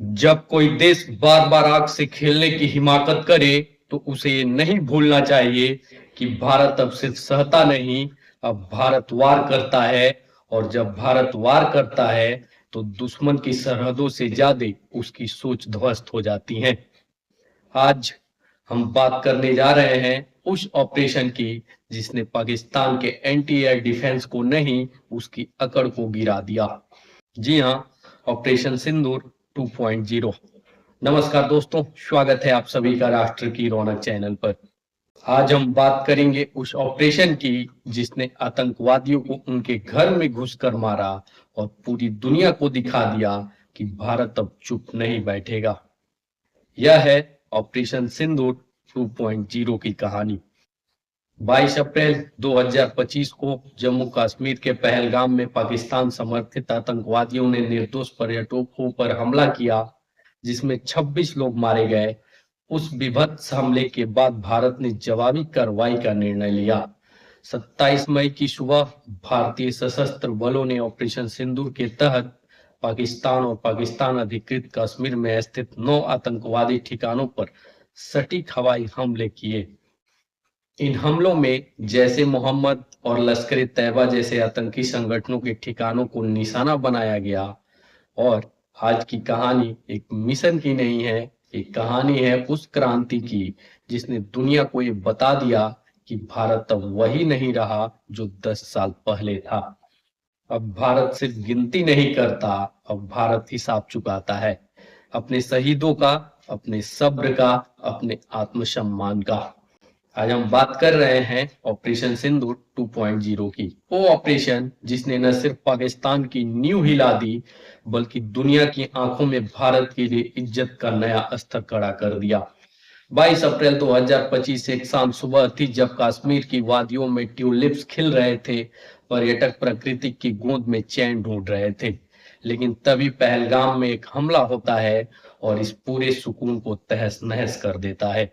जब कोई देश बार बार आग से खेलने की हिमाकत करे तो उसे ये नहीं भूलना चाहिए कि भारत अब सिर्फ सहता नहीं, अब भारत वार करता है। और जब भारत वार करता है तो दुश्मन की सरहदों से ज्यादा उसकी सोच ध्वस्त हो जाती है। आज हम बात करने जा रहे हैं उस ऑपरेशन की जिसने पाकिस्तान के एंटी एयर डिफेंस को नहीं, उसकी अकड़ को गिरा दिया। जी हाँ, ऑपरेशन सिंदूर 2.0। नमस्कार दोस्तों, स्वागत है आप सभी का राष्ट्र की रौनक चैनल पर। आज हम बात करेंगे उस ऑपरेशन की जिसने आतंकवादियों को उनके घर में घुसकर मारा और पूरी दुनिया को दिखा दिया कि भारत अब चुप नहीं बैठेगा। यह है ऑपरेशन सिंदूर 2.0 की कहानी। 22 अप्रैल 2025 को जम्मू कश्मीर के पहलगाम में पाकिस्तान समर्थित आतंकवादियों ने निर्दोष पर्यटकों पर हमला किया, जिसमें 26 लोग मारे गए। उस विभत्स हमले के बाद भारत ने जवाबी कार्रवाई का निर्णय लिया। 27 मई की सुबह भारतीय सशस्त्र बलों ने ऑपरेशन सिंदूर के तहत पाकिस्तान और पाकिस्तान अधिकृत कश्मीर में स्थित 9 आतंकवादी ठिकानों पर सटीक हवाई हमले किए। इन हमलों में जैश ए मोहम्मद और लश्कर ए तैयबा जैसे आतंकी संगठनों के ठिकानों को निशाना बनाया गया। और आज की कहानी एक मिशन की नहीं है, एक कहानी है उस क्रांति की जिसने दुनिया को ये बता दिया कि भारत अब वही नहीं रहा जो 10 साल पहले था। अब भारत सिर्फ गिनती नहीं करता, अब भारत हिसाब चुकाता है, अपने शहीदों का, अपने सब्र का, अपने आत्मसम्मान का। आज हम बात कर रहे हैं ऑपरेशन सिंदूर 2.0 की। वो ऑपरेशन जिसने न सिर्फ पाकिस्तान की नींव हिला दी बल्कि दुनिया की आंखों में भारत के लिए इज्जत का नया स्तर खड़ा कर दिया। 22 अप्रैल 2025 एक शाम सुबह थी जब कश्मीर की वादियों में ट्यूलिप्स खिल रहे थे। पर्यटक प्रकृति की गोद में चैन ढूंढ रहे थे। लेकिन तभी पहलगाम में एक हमला होता है और इस पूरे सुकून को तहस नहस कर देता है।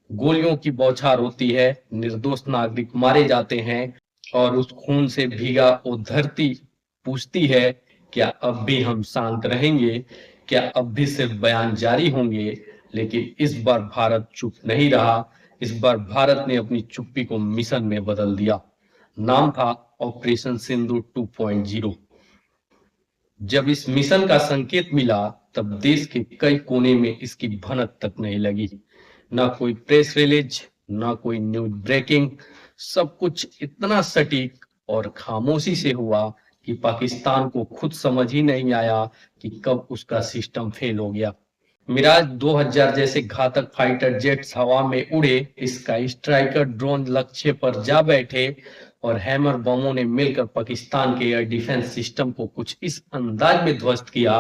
गोलियों की बौछार होती है, निर्दोष नागरिक मारे जाते हैं और उस खून से भीगा वो धरती पूछती है, क्या अब भी हम शांत रहेंगे? क्या अब भी सिर्फ बयान जारी होंगे? लेकिन इस बार भारत चुप नहीं रहा। इस बार भारत ने अपनी चुप्पी को मिशन में बदल दिया। नाम था ऑपरेशन सिंदूर 2.0। जब इस मिशन का संकेत मिला तब देश के कई कोने में इसकी भनक तक नहीं लगी। ना कोई प्रेस रिलीज, ना कोई न्यूज ब्रेकिंग, सब कुछ इतना सटीक और खामोशी से हुआ कि पाकिस्तान को खुद समझ ही नहीं आया कि कब उसका सिस्टम फेल हो गया। मिराज 2000 जैसे घातक फाइटर जेट्स हवा में उड़े, स्काई स्ट्राइकर ड्रोन लक्ष्य पर जा बैठे और हैमर बमों ने मिलकर पाकिस्तान के एयर डिफेंस सिस्टम को कुछ इस अंदाज में ध्वस्त किया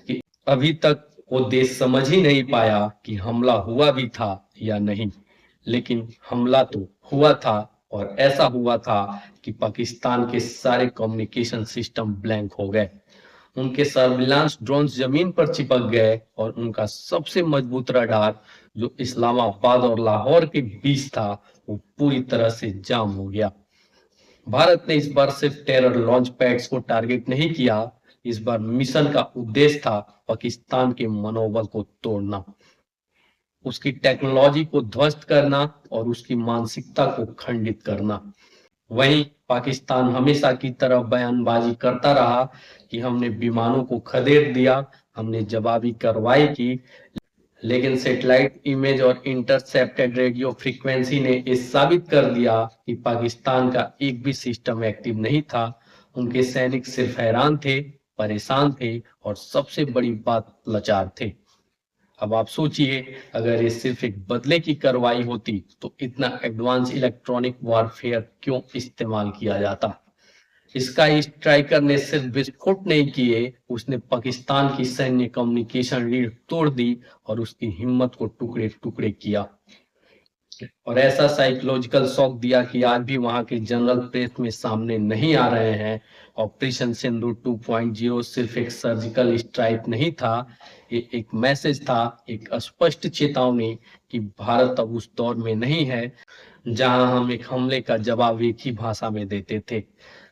कि अभी तक वो देश समझ ही नहीं पाया कि हमला हुआ भी था या नहीं। लेकिन हमला तो हुआ था और ऐसा हुआ था कि पाकिस्तान के सारे कम्युनिकेशन सिस्टम ब्लैंक हो गए। उनके सर्विलांस ड्रोन्स जमीन पर चिपक गए और उनका सबसे मजबूत रडार जो इस्लामाबाद और लाहौर के बीच था वो पूरी तरह से जाम हो गया। भारत ने इस बार सिर्फ टेरर लॉन्च पैड्स को टारगेट नहीं किया, इस बार मिशन का उद्देश्य था पाकिस्तान के मनोबल को तोड़ना, उसकी टेक्नोलॉजी को ध्वस्त करना और उसकी मानसिकता को खंडित करना। वहीं पाकिस्तान हमेशा की तरह बयानबाजी करता रहा कि हमने विमानों को खदेड़ दिया, हमने जवाबी कार्रवाई की। लेकिन सैटेलाइट इमेज और इंटरसेप्टेड रेडियो फ्रीक्वेंसी ने ये साबित कर दिया कि पाकिस्तान का एक भी सिस्टम एक्टिव नहीं था। उनके सैनिक सिर्फ हैरान थे, परेशान थे और सबसे बड़ी बात लाचार थे। अब आप सोचिए, अगर ये सिर्फ एक बदले की कार्रवाई होती तो इतना एडवांस इलेक्ट्रॉनिक वॉरफेयर क्यों इस्तेमाल किया जाता। इसका स्ट्राइकर ने सिर्फ विस्फोट नहीं किए, उसने पाकिस्तान की सैन्य कम्युनिकेशन रीढ़ तोड़ दी और उसकी हिम्मत को टुकड़े टुकड़े किया और ऐसा साइकोलॉजिकल शॉक दिया कि आज भी वहां के जनरल प्रेस में सामने नहीं आ रहे हैं। ऑपरेशन सिंदूर 2.0 सिर्फ एक सर्जिकल स्ट्राइक नहीं था, ये एक मैसेज था, एक स्पष्ट चेतावनी कि भारत अब उस दौर में नहीं है जहां हम एक हमले का जवाब एक ही भाषा में देते थे।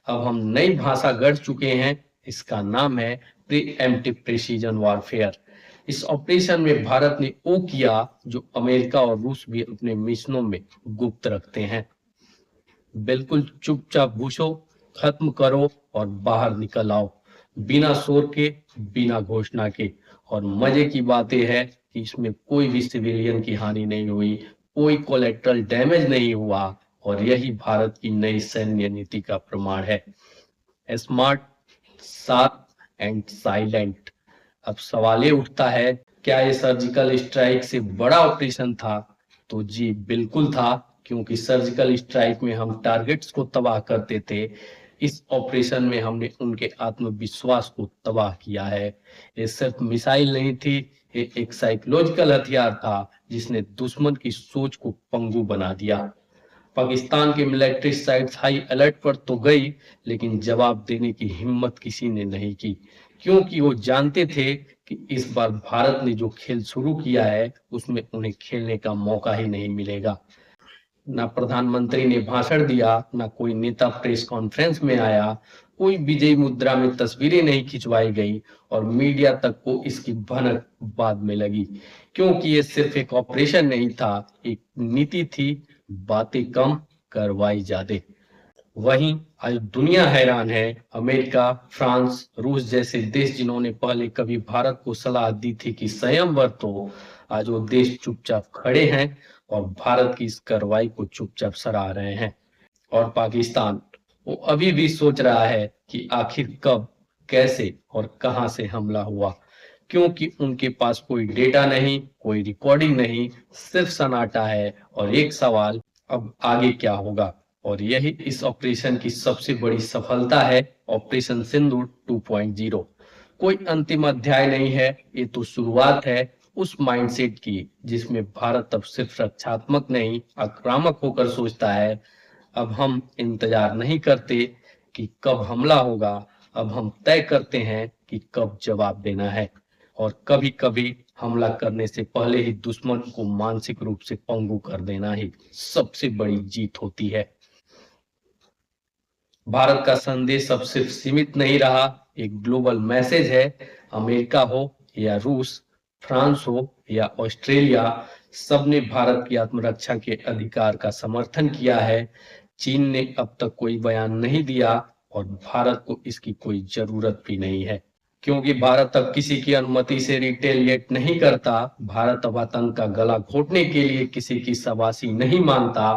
अब हम नई भाषा गढ़ चुके हैं, इसका नाम है प्रीएम्प्टिव प्रिसीजन वॉरफेयर। इस ऑपरेशन में भारत ने वो किया जो अमेरिका और रूस भी अपने मिशनों में गुप्त रखते हैं। बिल्कुल चुपचाप घुसो, खत्म करो और बाहर निकल आओ, बिना शोर के, बिना घोषणा के। और मजे की बात यह है कि इसमें कोई भी सिविलियन की हानि नहीं हुई, कोई कोलेट्रल डैमेज नहीं हुआ, और यही भारत की नई सैन्य नीति का प्रमाण है। Smart, sharp and silent. अब सवाल ये उठता है, क्या ये सर्जिकल स्ट्राइक से बड़ा ऑपरेशन था? तो जी बिल्कुल था, क्योंकि सर्जिकल स्ट्राइक में हम टारगेट्स को तबाह करते थे। इस ऑपरेशन में हमने उनके आत्मविश्वास को तबाह किया है। ये सिर्फ मिसाइल नहीं थी, ये एक साइकोलॉजिकल हथियार था जिसने दुश्मन की सोच को पंगु बना दिया। पाकिस्तान की मिलिट्री साइट्स हाई अलर्ट पर तो गई, लेकिन जवाब देने की हिम्मत किसी ने नहीं की, क्योंकि वो जानते थे कि इस बार भारत ने जो खेल शुरू किया है उसमें उन्हें खेलने का मौका ही नहीं मिलेगा। ना प्रधानमंत्री ने भाषण दिया, ना कोई नेता प्रेस कॉन्फ्रेंस में आया, कोई विजयी मुद्रा में तस्वीरें नहीं खिंचवाई गई, और मीडिया तक को इसकी भनक बाद में लगी, क्योंकि ये सिर्फ एक ऑपरेशन नहीं था, एक नीति थी, बातें कम, करवाई ज्यादा। वहीं आज दुनिया हैरान है। अमेरिका, फ्रांस, रूस जैसे देश जिन्होंने पहले कभी भारत को सलाह दी थी कि संयम बरतो, आज वो देश चुपचाप खड़े हैं और भारत की इस कार्रवाई को चुपचाप सराह रहे हैं। और पाकिस्तान, वो अभी भी सोच रहा है कि आखिर कब, कैसे और कहां से हमला हुआ, क्योंकि उनके पास कोई डेटा नहीं, कोई रिकॉर्डिंग नहीं, सिर्फ सन्नाटा है और एक सवाल, अब आगे क्या होगा। और यही इस ऑपरेशन की सबसे बड़ी सफलता है, ऑपरेशन सिंदूर 2.0। कोई अंतिम अध्याय नहीं है, ये तो शुरुआत है उस माइंडसेट की जिसमें भारत अब सिर्फ रक्षात्मक नहीं, आक्रामक होकर सोचता है। अब हम इंतजार नहीं करते कि कब हमला होगा, अब हम तय करते हैं कि कब जवाब देना है। और कभी कभी हमला करने से पहले ही दुश्मन को मानसिक रूप से पंगु कर देना ही सबसे बड़ी जीत होती है। भारत का संदेश अब सिर्फ सीमित नहीं रहा, एक ग्लोबल मैसेज है। अमेरिका हो या रूस, फ्रांस हो या ऑस्ट्रेलिया, सबने भारत की आत्मरक्षा के अधिकार का समर्थन किया है। चीन ने अब तक कोई बयान नहीं दिया और भारत को इसकी कोई जरूरत भी नहीं है, क्योंकि भारत अब किसी की अनुमति से रिटेलिएट नहीं करता। भारत अब आतंक का गला घोटने के लिए किसी की शाबाशी नहीं मानता।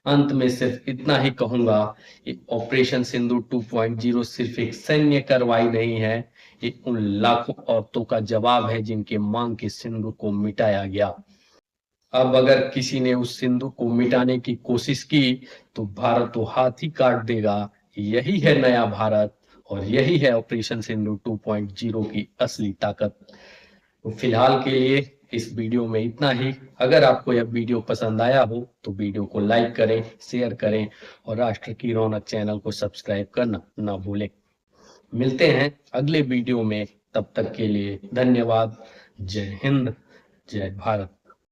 अंत में सिर्फ इतना ही कहूंगा, ये ऑपरेशन सिंदूर 2.0 सिर्फ एक सैन्य कार्रवाई नहीं है, ये उन लाखों औरतों का जवाब है जिनके मांग के सिंदूर को मिटाया गया। अब अगर किसी ने उस सिंदूर को मिटाने की कोशिश की तो भारत तो हाथ ही काट देगा। यही है नया भारत और यही है ऑपरेशन सिंदूर 2.0 की असली ताकत। तो फिलहाल के लिए इस वीडियो में इतना ही। अगर आपको यह वीडियो पसंद आया हो तो वीडियो को लाइक करें, शेयर करें और राष्ट्र की रौनक चैनल को सब्सक्राइब करना ना भूलें। मिलते हैं अगले वीडियो में, तब तक के लिए धन्यवाद। जय हिंद, जय भारत।